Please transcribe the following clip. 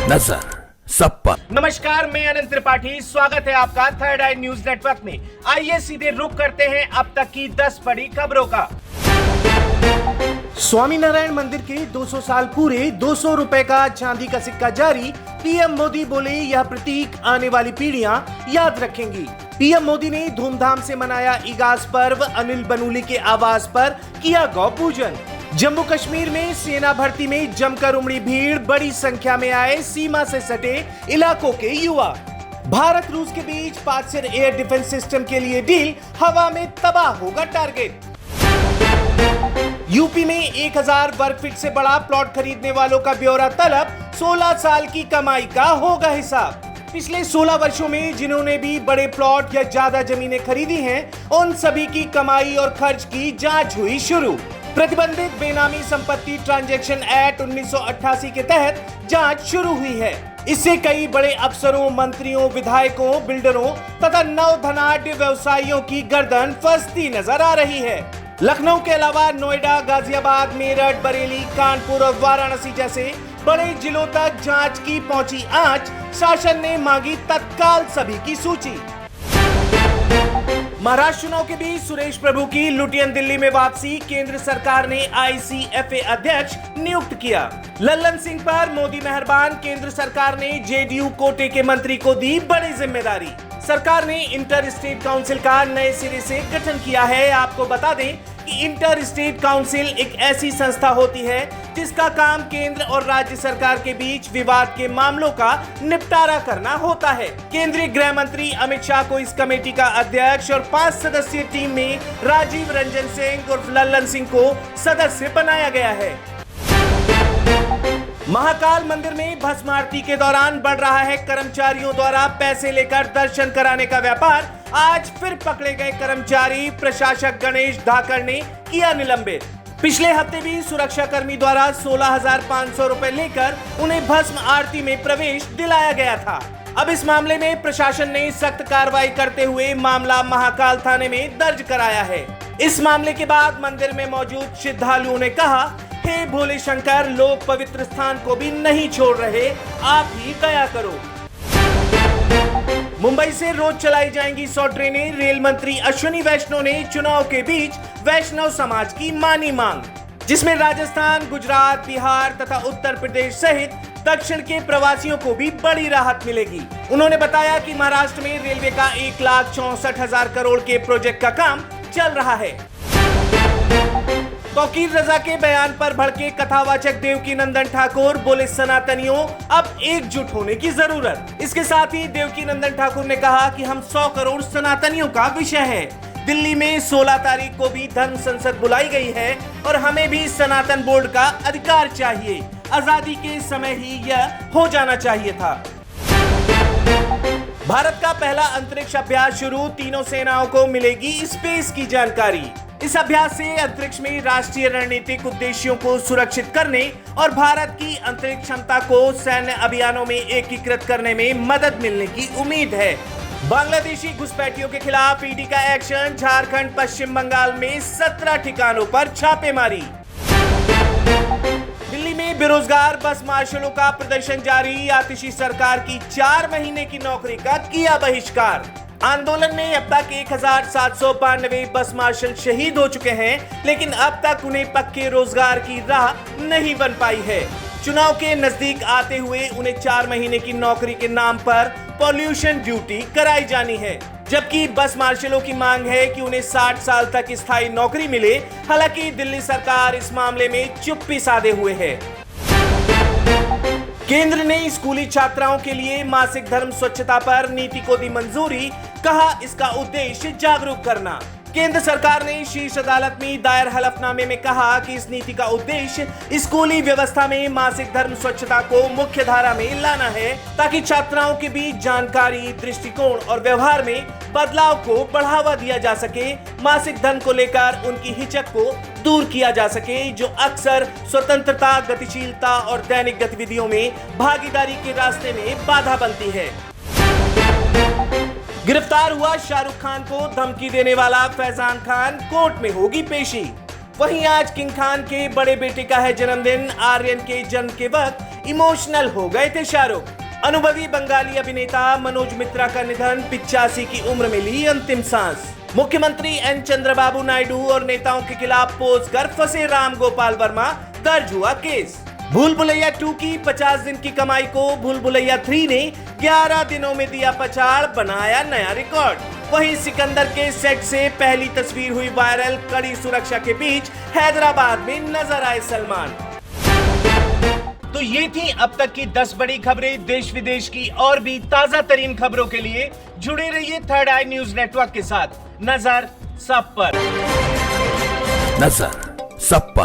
नजर सब पर। नमस्कार, मैं अनंत त्रिपाठी, स्वागत है आपका थर्ड आई न्यूज नेटवर्क में। आइए सीधे रुक करते हैं अब तक की 10 बड़ी खबरों का। स्वामीनारायण मंदिर के 200 साल पूरे, 200 रुपए का चांदी का सिक्का जारी। पीएम मोदी बोले यह प्रतीक आने वाली पीढ़ियां याद रखेंगी। पीएम मोदी ने धूमधाम से मनाया इगास पर्व, अनिल बनूली के आवास पर किया गौ पूजन। जम्मू कश्मीर में सेना भर्ती में जमकर उमड़ी भीड़, बड़ी संख्या में आए सीमा से सटे इलाकों के युवा। भारत रूस के बीच पात्सर एयर डिफेंस सिस्टम के लिए डील, हवा में तबाह होगा टारगेट। यूपी में 1000 वर्ग फीट से बड़ा प्लॉट खरीदने वालों का ब्यौरा तलब, 16 साल की कमाई का होगा हिसाब। पिछले 16 वर्षों में जिन्होंने भी बड़े प्लॉट या ज्यादा जमीनें खरीदी हैं, उन सभी की कमाई और खर्च की जांच हुई शुरू। प्रतिबंधित बेनामी संपत्ति ट्रांजैक्शन एक्ट 1988 के तहत जांच शुरू हुई है। इससे कई बड़े अफसरों, मंत्रियों, विधायकों, बिल्डरों तथा नव धनाढ्य व्यवसायियों की गर्दन फंसती नजर आ रही है। लखनऊ के अलावा नोएडा, गाजियाबाद, मेरठ, बरेली, कानपुर और वाराणसी जैसे बड़े जिलों तक जांच की पहुंची आंच। शासन ने मांगी तत्काल सभी की सूची। महाराष्ट्र चुनाव के बीच सुरेश प्रभु की लुटियन दिल्ली में वापसी, केंद्र सरकार ने ICFA अध्यक्ष नियुक्त किया। लल्लन सिंह पर मोदी मेहरबान, केंद्र सरकार ने JDU कोटे के मंत्री को दी बड़ी जिम्मेदारी। सरकार ने इंटर स्टेट काउंसिल का नए सिरे से गठन किया है। आपको बता दें कि इंटर स्टेट काउंसिल एक ऐसी संस्था होती है जिसका काम केंद्र और राज्य सरकार के बीच विवाद के मामलों का निपटारा करना होता है। केंद्रीय गृह मंत्री अमित शाह को इस कमेटी का अध्यक्ष और 5 सदस्यीय टीम में राजीव रंजन सिंह और लल्लन सिंह को सदस्य बनाया गया है। महाकाल मंदिर में भस्म आरती के दौरान बढ़ रहा है कर्मचारियों द्वारा पैसे लेकर दर्शन कराने का व्यापार। आज फिर पकड़े गए कर्मचारी, प्रशासक गणेश धाकर ने किया निलंबित। पिछले हफ्ते भी सुरक्षा कर्मी द्वारा 16,500 रुपए लेकर उन्हें भस्म आरती में प्रवेश दिलाया गया था। अब इस मामले में प्रशासन ने सख्त कार्रवाई करते हुए मामला महाकाल थाने में दर्ज कराया है। इस मामले के बाद मंदिर में मौजूद श्रद्धालुओं ने कहा, हे भोले शंकर, लोग पवित्र स्थान को भी नहीं छोड़ रहे, आप ही दया करो। मुंबई से रोज चलाई जाएंगी 100 ट्रेनें। रेल मंत्री अश्विनी वैष्णव ने चुनाव के बीच वैष्णव समाज की मानी मांग, जिसमें राजस्थान, गुजरात, बिहार तथा उत्तर प्रदेश सहित दक्षिण के प्रवासियों को भी बड़ी राहत मिलेगी। उन्होंने बताया कि महाराष्ट्र में रेलवे का 1,64,000 करोड़ के प्रोजेक्ट का काम चल रहा है। तौकीर रजा के बयान पर भड़के कथावाचक देवकी नंदन ठाकुर, बोले सनातनियों अब एकजुट होने की जरूरत। इसके साथ ही देवकी नंदन ठाकुर ने कहा कि हम 100 करोड़ सनातनियों का विषय है। दिल्ली में 16 तारीख को भी धर्म संसद बुलाई गई है और हमें भी सनातन बोर्ड का अधिकार चाहिए। आजादी के समय ही यह हो जाना चाहिए था। भारत का पहला अंतरिक्ष अभ्यास शुरू, तीनों सेनाओं को मिलेगी स्पेस की जानकारी। इस अभ्यास से अंतरिक्ष में राष्ट्रीय रणनीतिक उद्देश्यों को सुरक्षित करने और भारत की अंतरिक्ष क्षमता को सैन्य अभियानों में एकीकृत करने में मदद मिलने की उम्मीद है। बांग्लादेशी घुसपैठियों के खिलाफ ईडी का एक्शन, झारखंड, पश्चिम बंगाल में 17 ठिकानों पर छापेमारी। दिल्ली में बेरोजगार बस मार्शलों का प्रदर्शन जारी, आतिशी सरकार की 4 महीने की नौकरी का किया बहिष्कार। आंदोलन में अब तक 1792 बस मार्शल शहीद हो चुके हैं, लेकिन अब तक उन्हें पक्के रोजगार की राह नहीं बन पाई है। चुनाव के नजदीक आते हुए उन्हें 4 महीने की नौकरी के नाम पर पॉल्यूशन ड्यूटी कराई जानी है, जबकि बस मार्शलों की मांग है कि उन्हें 60 साल तक स्थायी नौकरी मिले। हालांकि दिल्ली सरकार इस मामले में चुप्पी साधे हुए है। केंद्र ने स्कूली छात्राओं के लिए मासिक धर्म स्वच्छता पर नीति को दी मंजूरी, कहा इसका उद्देश्य जागरूक करना। केंद्र सरकार ने शीर्ष अदालत में दायर हलफनामे में कहा कि इस नीति का उद्देश्य स्कूली व्यवस्था में मासिक धर्म स्वच्छता को मुख्य धारा में लाना है, ताकि छात्राओं के बीच जानकारी, दृष्टिकोण और व्यवहार में बदलाव को बढ़ावा दिया जा सके। मासिक धर्म को लेकर उनकी हिचक को दूर किया जा सके, जो अक्सर स्वतंत्रता, गतिशीलता और दैनिक गतिविधियों में भागीदारी के रास्ते में बाधा बनती है। गिरफ्तार हुआ शाहरुख खान को धमकी देने वाला फैजान खान, कोर्ट में होगी पेशी। वहीं आज किंग खान के बड़े बेटे का है जन्मदिन। आर्यन के जन्म के वक्त इमोशनल हो गए थे शाहरुख। अनुभवी बंगाली अभिनेता मनोज मित्रा का निधन, 85 की उम्र में ली अंतिम सांस। मुख्यमंत्री एन चंद्रबाबू नायडू और नेताओं के खिलाफ पोस्ट कर फंसे राम गोपाल वर्मा, दर्ज हुआ केस। भूल भुलैया 2 की 50 दिन की कमाई को भूल भुलैया 3 ने 11 दिनों में दिया पछाड़, बनाया नया रिकॉर्ड। वहीं सिकंदर के सेट से पहली तस्वीर हुई वायरल, कड़ी सुरक्षा के बीच हैदराबाद में नजर आए सलमान। तो ये थी अब तक की 10 बड़ी खबरें देश विदेश की। और भी ताजा तरीन खबरों के लिए जुड़े रहिए थर्ड आई न्यूज नेटवर्क के साथ। नजर सब पर। नजर सब पर।